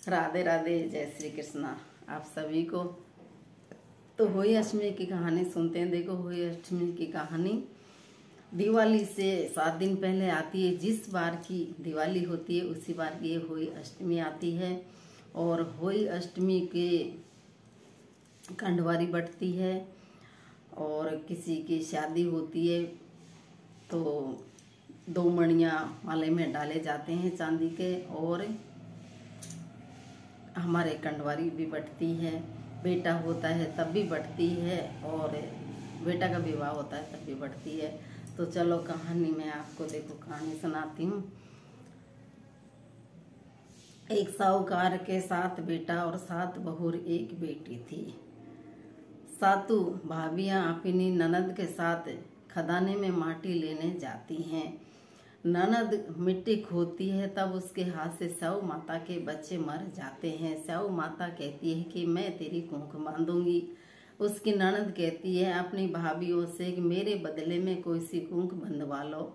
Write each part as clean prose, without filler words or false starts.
राधे राधे, जय श्री कृष्णा। आप सभी को तो होली अष्टमी की कहानी सुनते हैं। देखो, होली अष्टमी की कहानी दिवाली से 7 दिन पहले आती है। जिस बार की दिवाली होती है उसी बार की होली अष्टमी आती है। और होली अष्टमी के खंडवारी बटती है और किसी की शादी होती है तो 2 मणियाँ माले में डाले जाते हैं चांदी के। और हमारे कंडवारी भी बटती है, बेटा होता है तब भी बटती है और बेटा का विवाह होता है तब भी बटती है। तो चलो कहानी में आपको देखो कहानी सुनाती हूँ। एक साहूकार के 7 बेटा और 7 बहू और 1 बेटी थी। सातु भाभियाँ अपनी ननद के साथ खदाने में माटी लेने जाती हैं। ननद मिट्टी खोदती है तब उसके हाथ से स्याऊ माता के बच्चे मर जाते हैं। स्याऊ माता कहती है कि मैं तेरी कुंख बांधूंगी। उसकी ननद कहती है अपनी भाभियों से कि मेरे बदले में कोई सी कुंख बंधवा लो।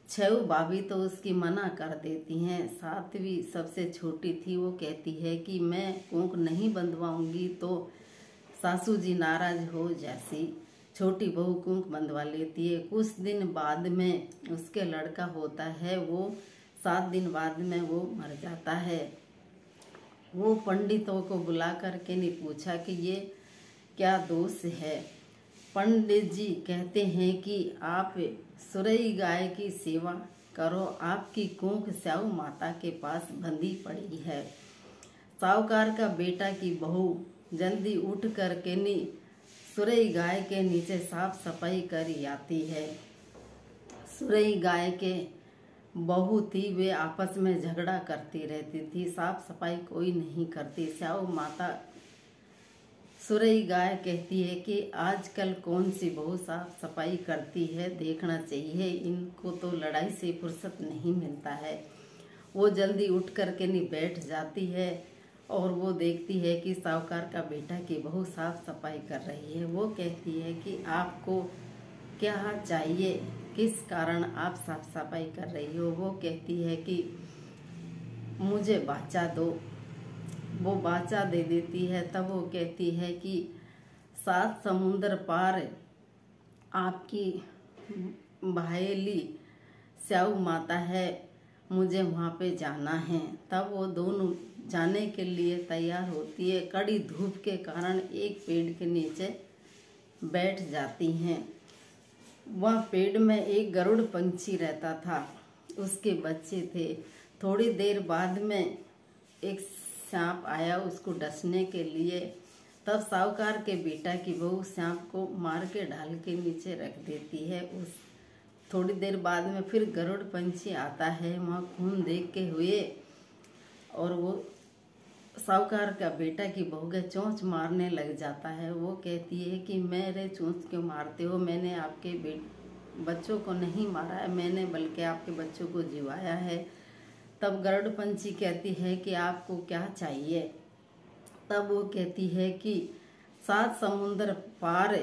6 भाभी तो उसकी मना कर देती हैं। 7वीं सबसे छोटी थी, वो कहती है कि मैं कुंख नहीं बंधवाऊंगी तो सासू जी नाराज हो जैसी। छोटी बहू कुंख बंधवा लेती है। कुछ दिन बाद में उसके लड़का होता है, वो 7 दिन बाद में वो मर जाता है। वो पंडितों को बुला करके ने पूछा कि ये क्या दोष है। पंडित जी कहते हैं कि आप सुरई गाय की सेवा करो, आपकी कुंख स्याऊ माता के पास बंधी पड़ी है। साहूकार का बेटा की बहू जल्दी उठ करके नी सुरई गाय के नीचे साफ सफाई कर आती है। सुरई गाय के बहू थी, वे आपस में झगड़ा करती रहती थी, साफ सफाई कोई नहीं करती। स्याऊ माता सुरई गाय कहती है कि आजकल कौन सी बहू साफ सफाई करती है, देखना चाहिए, इनको तो लड़ाई से फुर्सत नहीं मिलता है। वो जल्दी उठ करके नहीं बैठ जाती है और वो देखती है कि साहूकार का बेटा की बहू साफ सफाई कर रही है। वो कहती है कि आपको क्या चाहिए, किस कारण आप साफ सफाई कर रही हो। वो कहती है कि मुझे बाचा दो। वो बाचा दे देती है। तब वो कहती है कि 7 समुंदर पार आपकी भायली स्याऊ माता है, मुझे वहाँ पे जाना है। तब वो दोनों जाने के लिए तैयार होती है। कड़ी धूप के कारण एक पेड़ के नीचे बैठ जाती हैं। वह पेड़ में एक गरुड़ पंछी रहता था, उसके बच्चे थे। थोड़ी देर बाद में एक सांप आया उसको डसने के लिए। तब साहूकार के बेटा की बहू सांप को मार के ढाल के नीचे रख देती है। उस थोड़ी देर बाद में फिर गरुड़ पंछी आता है, वहाँ खून देख के हुए और वो साहूकार का बेटा की बहू के चोंच मारने लग जाता है। वो कहती है कि मेरे चोंच क्यों मारते हो, मैंने आपके बच्चों को नहीं मारा है, मैंने बल्कि आपके बच्चों को जिवाया है। तब गरुड़ पंछी कहती है कि आपको क्या चाहिए। तब वो कहती है कि 7 समुंदर पार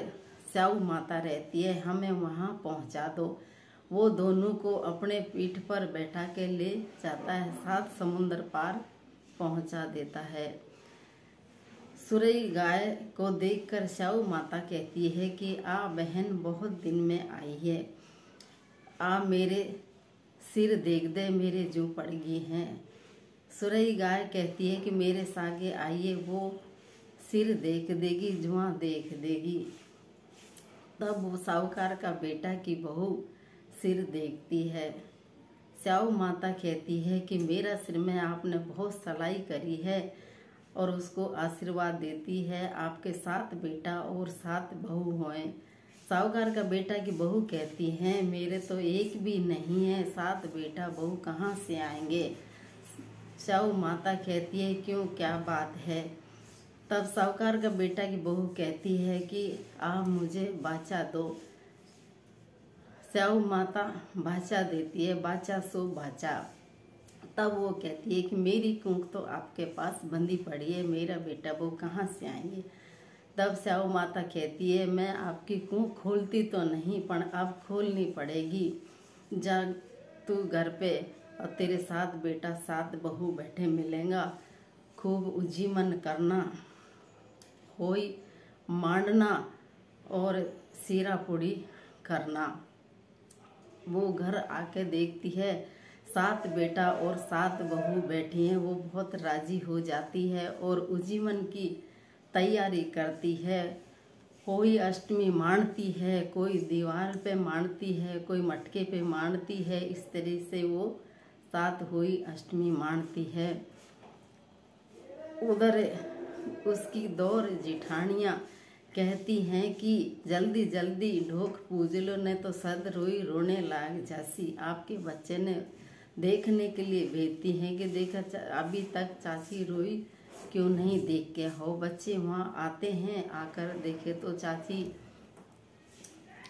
स्याऊ माता रहती है, हमें वहाँ पहुँचा दो। वो दोनों को अपने पीठ पर बैठा के ले जाता है, 7 समुंदर पार पहुँचा देता है। सुरई गाय को देखकर स्याऊ माता कहती है कि आ बहन, बहुत दिन में आई है, आ मेरे सिर देख दे, मेरे जो पड़ गई हैं। सुरई गाय कहती है कि मेरे सागे आइए, वो सिर देख देगी, जुआ देख देगी। तब वो साहूकार का बेटा की बहू सिर देखती है। स्याऊ माता कहती है कि मेरा सिर में आपने बहुत सलाई करी है और उसको आशीर्वाद देती है, आपके 7 बेटा और 7 बहू हों। साहूकार का बेटा की बहू कहती हैं मेरे तो एक भी नहीं है, 7 बेटा बहू कहाँ से आएंगे। स्याऊ माता कहती है क्यों, क्या बात है। तब साहूकार का बेटा की बहू कहती है कि आप मुझे बाचा दो। स्याऊ माता बाचा देती है, बाचा सो बाचा। तब वो कहती है कि मेरी कुंख तो आपके पास बंधी पड़ी है, मेरा बेटा वो कहाँ से आएंगे। तब स्याऊ माता कहती है मैं आपकी कुंख खोलती तो नहीं, पर अब खोलनी पड़ेगी। जा तू घर पे और तेरे 7 बेटा 7 बहू बैठे मिलेगा खूब उजीमन करना, होई मांडना और सीरा पूड़ी करना। वो घर आके देखती है 7 बेटा और 7 बहू बैठी हैं। वो बहुत राजी हो जाती है और उजीमन की तैयारी करती है। कोई अष्टमी मानती है, कोई दीवार पे मानती है, कोई मटके पे मानती है। इस तरह से वो 7 हुई अष्टमी मानती है। उधर उसकी 2 जिठानियाँ कहती हैं कि जल्दी जल्दी ढोक पूज लो, नहीं तो सद रोई रोने लाग जासी। आपके बच्चे ने देखने के लिए भेजती हैं कि देखा अभी तक चाची रोई क्यों नहीं देख के हो। बच्चे वहाँ आते हैं, आकर देखे तो चाची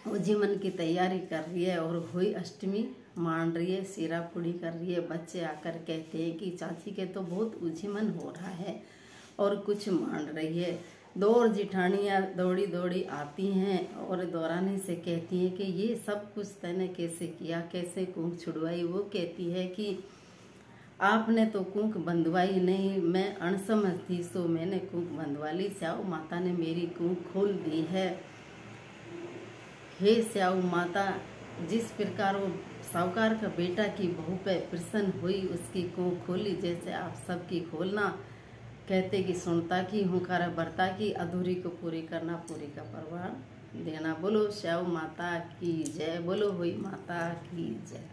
उजीमन की तैयारी कर रही है और हुई अष्टमी मान रही है, सीरा पूड़ी कर रही है। बच्चे आकर कहते हैं कि चाची के तो बहुत उजीमन हो रहा है और कुछ मान रही है। 2 जिठानियाँ दौड़ी दौड़ी आती हैं और दौरानी से कहती हैं कि ये सब कुछ तैने कैसे किया, कैसे कूक छुड़वाई। वो कहती है कि आपने तो कूक बंधवाई नहीं, मैं अणसमझ थी सो मैंने कूक बंधवा ली। स्याऊ माता ने मेरी कूक खोल दी है। हे स्याऊ माता, जिस प्रकार वो साहूकार का बेटा की बहू पे प्रसन्न हुई, उसकी कूक खोली, जैसे आप सबकी खोलना। कहते कि सुनता की हुंकारा बरता की, अधूरी को पूरी करना, पूरी का परवान देना। बोलो स्याऊ माता की जय, बोलो हुई माता की जय।